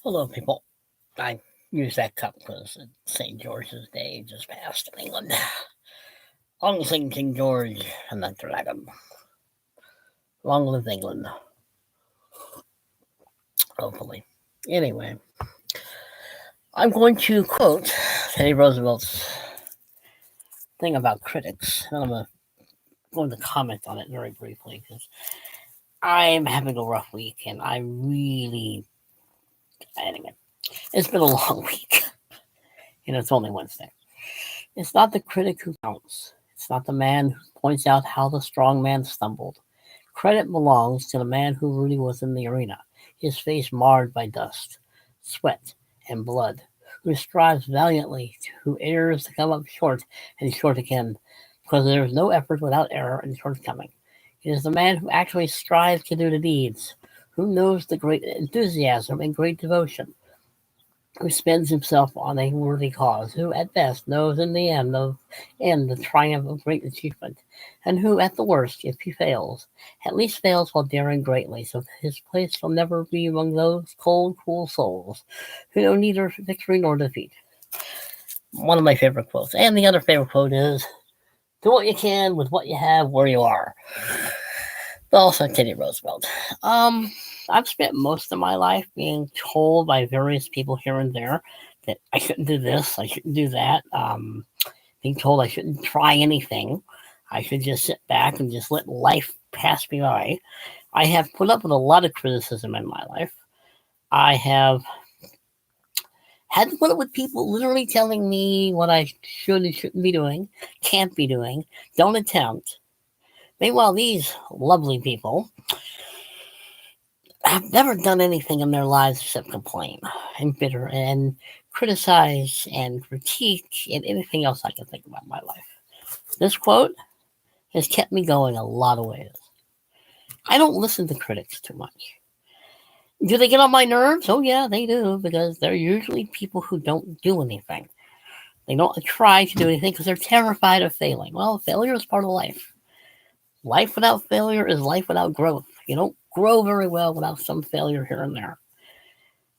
Hello, people. I use that cup because St. George's Day just passed in England. Long sing King George and the Dragon. Long live England. Hopefully. Anyway, I'm going to quote Teddy Roosevelt's thing about critics, and I'm going to comment on it very briefly because I'm having a rough week, and I really. Anyway, it's been a long week, and it's only Wednesday. It's not the critic who counts. It's not the man who points out how the strong man stumbled. Credit belongs to the man who really was in the arena, his face marred by dust, sweat, and blood, who strives valiantly, who errs to come up short and short again, because there is no effort without error and shortcoming. It is the man who actually strives to do the deeds, who knows the great enthusiasm and great devotion, who spends himself on a worthy cause, who at best knows in the end the triumph of great achievement, and who at the worst, if he fails, at least fails while daring greatly, so that his place shall never be among those cold, cruel souls who know neither victory nor defeat. One of my favorite quotes. And the other favorite quote is, do what you can with what you have where you are. But also Teddy Roosevelt. I've spent most of my life being told by various people here and there that I shouldn't do this, I shouldn't do that. Being told I shouldn't try anything. I should just sit back and just let life pass me by. I have put up with a lot of criticism in my life. I have had to put up with people literally telling me what I should and shouldn't be doing, can't be doing, don't attempt. Meanwhile, these lovely people have never done anything in their lives except complain and bitter and criticize and critique and anything else I can think about in my life. This quote has kept me going a lot of ways. I don't listen to critics too much. Do they get on my nerves? Oh, yeah, they do, because they're usually people who don't do anything. They don't try to do anything because they're terrified of failing. Well, failure is part of life. Life without failure is life without growth. You don't grow very well without some failure here and there.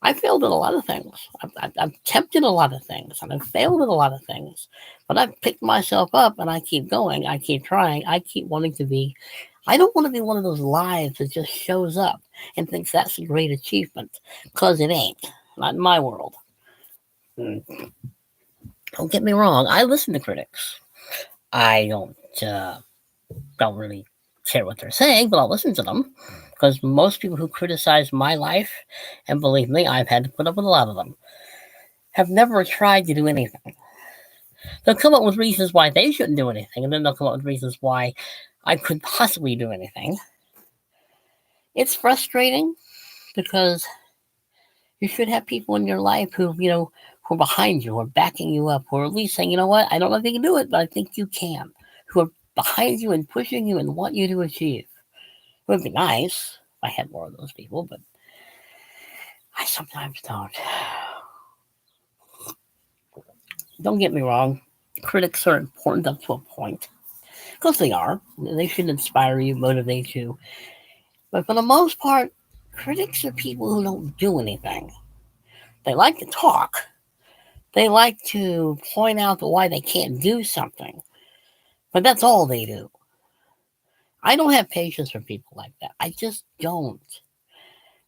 I failed at a lot of things. I've attempted a lot of things, and I've failed at a lot of things. But I've picked myself up, and I keep going. I keep trying. I keep wanting to be. I don't want to be one of those lives that just shows up and thinks that's a great achievement, because it ain't. Not in my world. Don't get me wrong. I listen to critics. I don't really care what they're saying, but I'll listen to them because most people who criticize my life, and believe me, I've had to put up with a lot of them, have never tried to do anything. They'll come up with reasons why they shouldn't do anything, and then they'll come up with reasons why I could possibly do anything. It's frustrating because you should have people in your life who are behind you, who are backing you up, who are at least saying, you know what, I don't know if you can do it, but I think you can. Who are behind you and pushing you and want you to achieve. It would be nice if I had more of those people, but I sometimes don't. Don't get me wrong, critics are important up to a point. Because they are. They should inspire you, motivate you. But for the most part, critics are people who don't do anything. They like to talk. They like to point out why they can't do something. But that's all they do. I don't have patience for people like that. I just don't.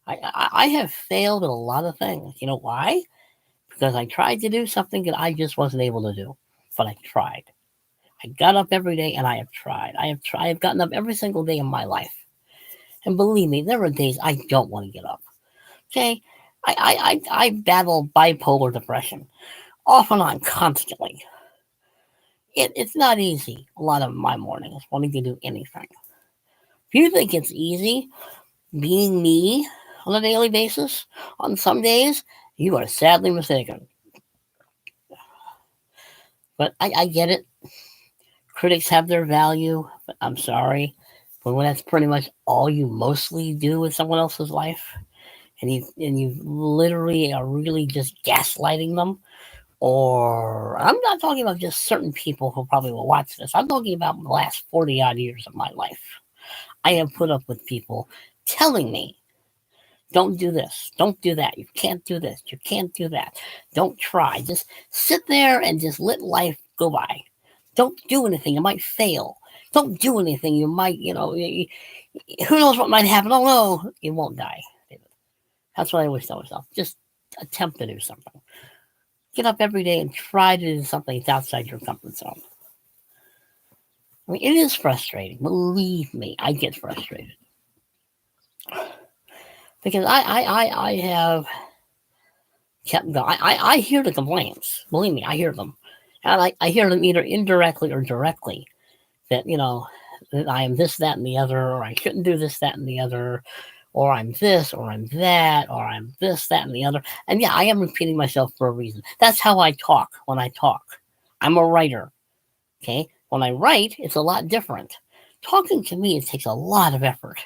I have failed at a lot of things. You know why? Because I tried to do something that I just wasn't able to do. But I tried. I got up every day and I have tried. I have gotten up every single day in my life. And believe me, there are days I don't want to get up. Okay? I battle bipolar depression off and on constantly. It's not easy a lot of my mornings wanting to do anything. If you think it's easy being me on a daily basis, on some days, you are sadly mistaken. But I get it. Critics have their value, but I'm sorry. But when that's pretty much all you mostly do with someone else's life, and you literally are really just gaslighting them, or I'm not talking about just certain people who probably will watch this. I'm talking about the last 40 odd years of my life. I have put up with people telling me Don't do this. Don't do that. You can't do this. You can't do that. Don't try. Just sit there and just let life go by. Don't do anything. You might fail. Don't do anything. You might, who knows what might happen. Oh, no, you won't die. That's what I always tell myself. Just attempt to do something. Get up every day and try to do something that's outside your comfort zone. I mean, it is frustrating. Believe me, I get frustrated. Because I have kept going. I hear the complaints. Believe me, I hear them. And I hear them either indirectly or directly. That, that I am this, that, and the other, or I shouldn't do this, that, and the other, or I'm this, or I'm that, or I'm this, that, and the other. And yeah, I am repeating myself for a reason. That's how I talk when I talk. I'm a writer. Okay? When I write, it's a lot different. Talking to me, it takes a lot of effort.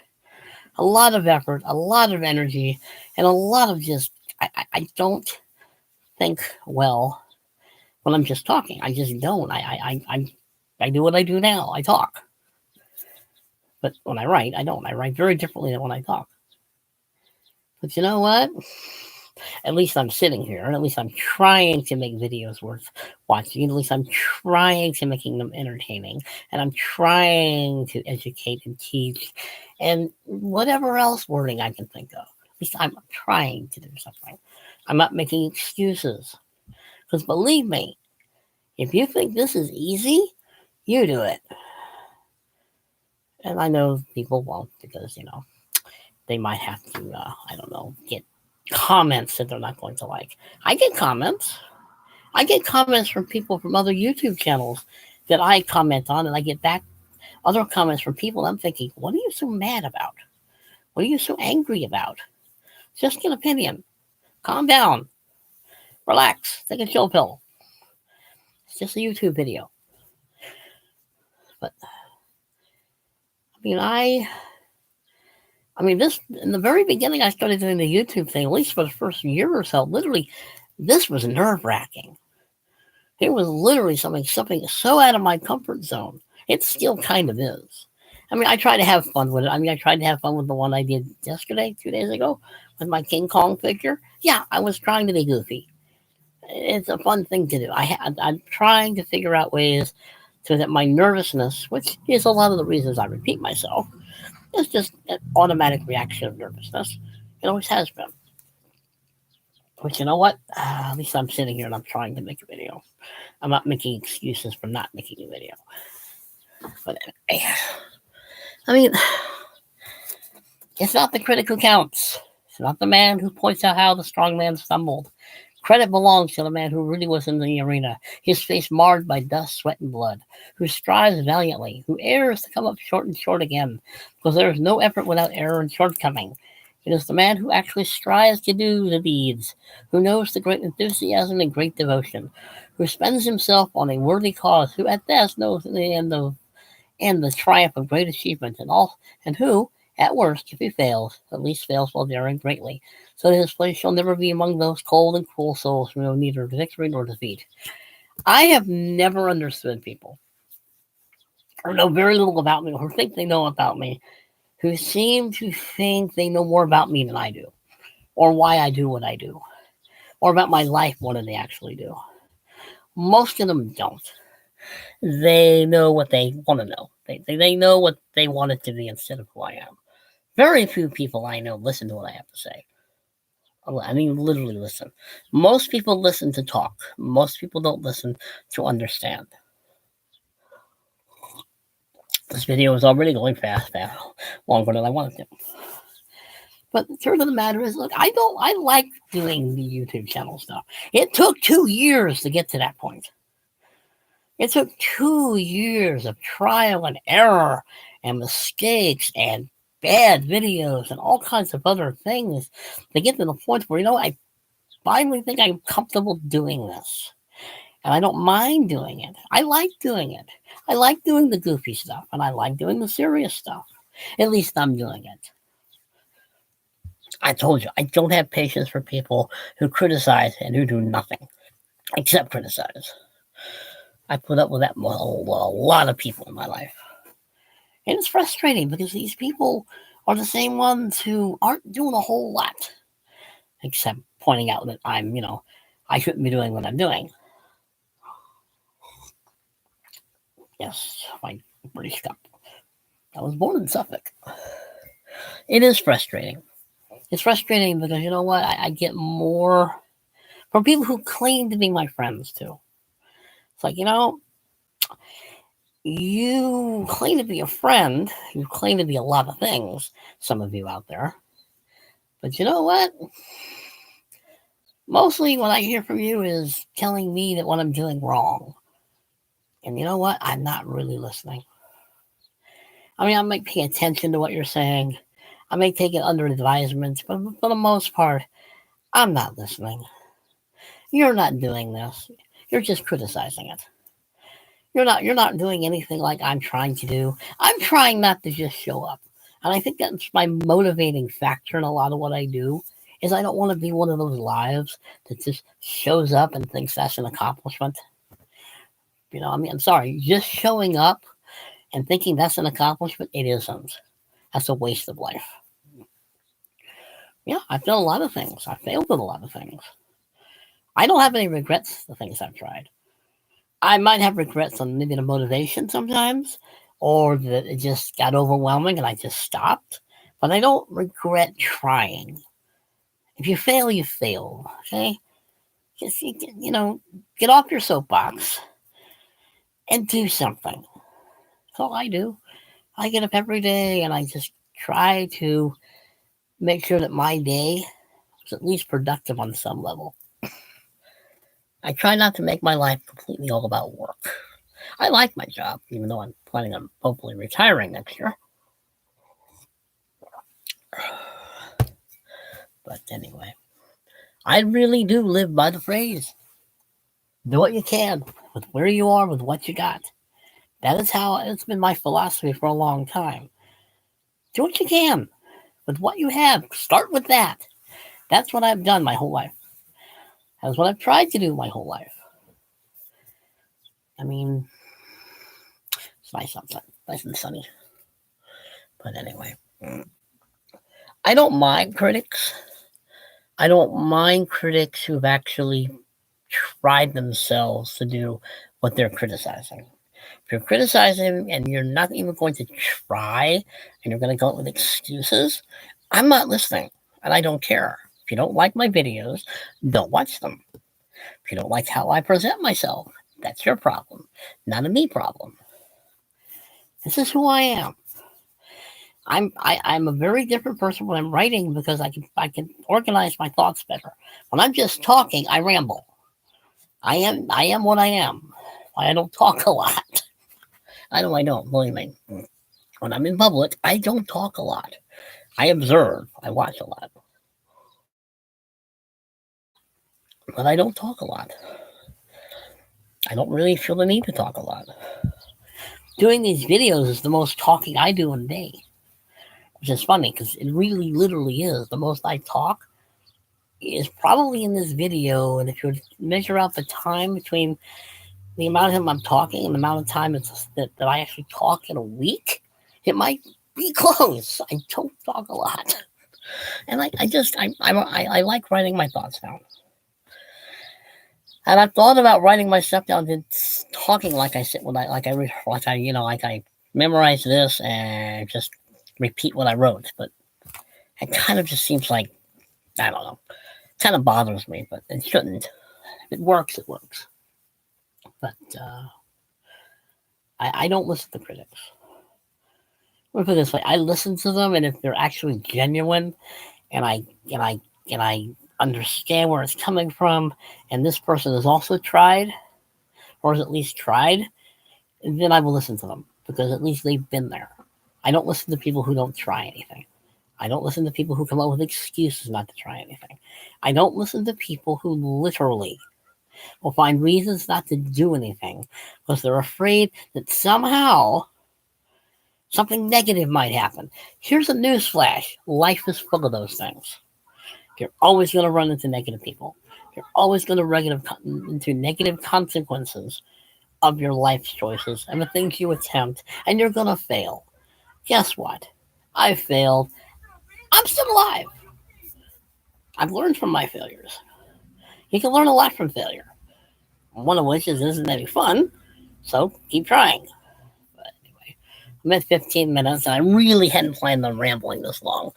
A lot of effort, a lot of energy, and a lot of just, I don't think well when I'm just talking. I just don't. I do what I do now. I talk. But when I write, I don't. I write very differently than when I talk. But you know what? At least I'm sitting here, and at least I'm trying to make videos worth watching. At least I'm trying to making them entertaining, and I'm trying to educate and teach, and whatever else wording I can think of. At least I'm trying to do something. I'm not making excuses. Because believe me, if you think this is easy, you do it. And I know people won't because, they might have to, I don't know, get comments that they're not going to like. I get comments. I get comments from people from other YouTube channels that I comment on, and I get back other comments from people. I'm thinking, what are you so mad about? What are you so angry about? It's just an opinion. Calm down. Relax. Take a chill pill. It's just a YouTube video. But this in the very beginning, I started doing the YouTube thing. At least for the first year or so, literally, this was nerve-wracking. It was literally something so out of my comfort zone. It still kind of is. I try to have fun with it. I tried to have fun with the one I did yesterday, 2 days ago, with my King Kong figure. Yeah, I was trying to be goofy. It's a fun thing to do. I'm trying to figure out ways so that my nervousness, which is a lot of the reasons I repeat myself, is just an automatic reaction of nervousness. It always has been. But you know what? At least I'm sitting here and I'm trying to make a video. I'm not making excuses for not making a video. But anyway, it's not the critic who counts. It's not the man who points out how the strong man stumbled. Credit belongs to the man who really was in the arena, his face marred by dust, sweat, and blood, who strives valiantly, who errs to come up short and short again, because there is no effort without error and shortcoming. It is the man who actually strives to do the deeds, who knows the great enthusiasm and great devotion, who spends himself on a worthy cause, who at best knows the end and the triumph of great achievement, and who, at worst, if he fails, at least fails while daring greatly, so that his place shall never be among those cold and cruel souls who know neither victory nor defeat. I have never understood people, or know very little about me, or think they know about me, who seem to think they know more about me than I do, or why I do what I do, or about my life more than they actually do. Most of them don't. They know what they want to know. They know what they want it to be instead of who I am. Very few people I know listen to what I have to say. Literally listen. Most people listen to talk. Most people don't listen to understand. This video is already going fast, longer than I wanted to. But the truth of the matter is, look, I like doing the YouTube channel stuff. It took 2 years to get to that point. It took 2 years of trial and error and mistakes and bad videos and all kinds of other things to get to the point where, I finally think I'm comfortable doing this. And I don't mind doing it. I like doing it. I like doing the goofy stuff, and I like doing the serious stuff. At least I'm doing it. I told you, I don't have patience for people who criticize and who do nothing except criticize. I put up with that with a lot of people in my life. And it's frustrating because these people are the same ones who aren't doing a whole lot, except pointing out that I shouldn't be doing what I'm doing. Yes, my British cup. I was born in Suffolk. It is frustrating. It's frustrating because you know what? I get more from people who claim to be my friends too. It's like, you claim to be a friend. You claim to be a lot of things, some of you out there. But you know what? Mostly what I hear from you is telling me that what I'm doing wrong. And you know what? I'm not really listening. I mean, I might pay attention to what you're saying. I may take it under advisement, but for the most part, I'm not listening. You're not doing this. You're just criticizing it. You're not doing anything like I'm trying to do. I'm trying not to just show up. And I think that's my motivating factor in a lot of what I do is I don't want to be one of those lives that just shows up and thinks that's an accomplishment. I'm sorry, just showing up and thinking that's an accomplishment, it isn't. That's a waste of life. Yeah, I've done a lot of things. I failed at a lot of things. I don't have any regrets the things I've tried. I might have regrets on maybe the motivation sometimes, or that it just got overwhelming and I just stopped. But I don't regret trying. If you fail, you fail. Okay, just get off your soapbox and do something. That's all I do. I get up every day and I just try to make sure that my day is at least productive on some level. I try not to make my life completely all about work. I like my job, even though I'm planning on hopefully retiring next year. But anyway, I really do live by the phrase do what you can with where you are, with what you got. That is how it's been my philosophy for a long time. Do what you can with what you have. Start with that. That's what I've done my whole life. That's what I've tried to do my whole life. I mean, it's nice outside, nice and sunny. But anyway, I don't mind critics. I don't mind critics who've actually tried themselves to do what they're criticizing. If you're criticizing and you're not even going to try and you're going to go up with excuses, I'm not listening and I don't care. If you don't like my videos, don't watch them. If you don't like how I present myself, that's your problem, not a me problem. This is who I am. I'm a very different person when I'm writing because I can organize my thoughts better. When I'm just talking, I ramble. I am what I am. I don't talk a lot. I know I don't, believe me. When I'm in public, I don't talk a lot. I observe. I watch a lot. But I don't talk a lot. I don't really feel the need to talk a lot. Doing these videos is the most talking I do in a day. Which is funny because it really literally is. The most I talk is probably in this video. And if you would measure out the time between the amount of time I'm talking and the amount of time that I actually talk in a week, it might be close. I don't talk a lot. And I like writing my thoughts down. And I've thought about writing my stuff down and talking like I sit when I memorize this and just repeat what I wrote. But it kind of just seems like, I don't know, it kind of bothers me, but it shouldn't. If it works, it works. But I don't listen to critics. Let me put it this way: I listen to them, and if they're actually genuine, and I understand where it's coming from, and this person has also tried, or has at least tried, then I will listen to them because at least they've been there. I don't listen to people who don't try anything. I don't listen to people who come up with excuses not to try anything. I don't listen to people who literally will find reasons not to do anything because they're afraid that somehow something negative might happen. Here's a news flash. Life is full of those things. You're always going to run into negative people. You're always going to run into negative consequences of your life's choices and the things you attempt, and you're going to fail. Guess what? I failed. I'm still alive. I've learned from my failures. You can learn a lot from failure. One of which is isn't any fun, so keep trying. But anyway, I'm at 15 minutes, and I really hadn't planned on rambling this long.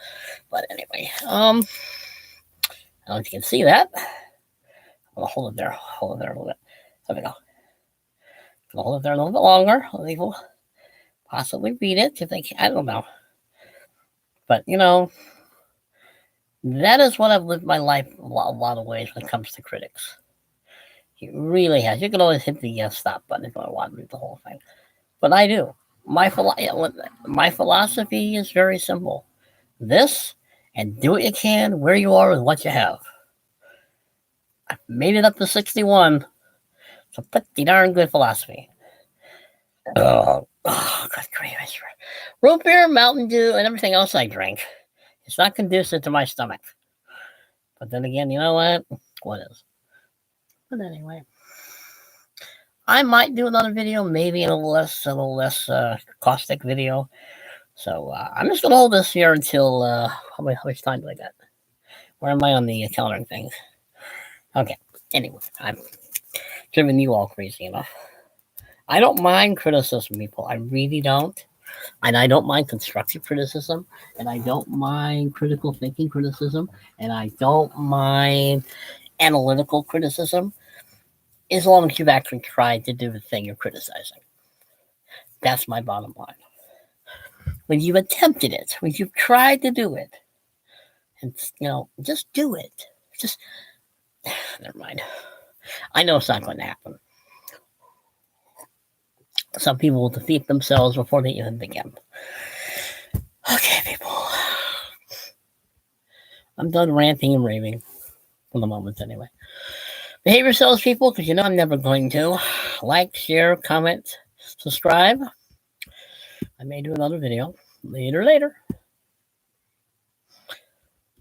But anyway, I don't know if you can see that. I'm gonna hold it there a little bit. There we go. I'll hold it there a little bit longer. People possibly read it if they can. I don't know. But, that is what I've lived my life a lot of ways when it comes to critics. It really has. You can always hit the stop button if you want to read the whole thing. But I do. My philosophy is very simple. This, and do what you can where you are with what you have. I've made it up to 61. It's a pretty darn good philosophy. Oh, good grief. Root beer, Mountain Dew, and everything else I drink. It's not conducive to my stomach. But then again, you know what? What is? But anyway, I might do another video, maybe a little less caustic video. So I'm just gonna hold this here until how much time do I got? Where am I on the calendar things? Okay. Anyway, I'm driven you all crazy enough. I don't mind criticism, people. I really don't. And I don't mind constructive criticism, and I don't mind critical thinking criticism, and I don't mind analytical criticism, as long as you've actually tried to do the thing you're criticizing. That's my bottom line. When you've attempted it, when you've tried to do it, and just do it. Just never mind. I know it's not going to happen. Some people will defeat themselves before they even begin. Okay, people. I'm done ranting and raving for the moment, anyway. Behave yourselves, people, because I'm never going to. Like, share, comment, subscribe. I may do another video later.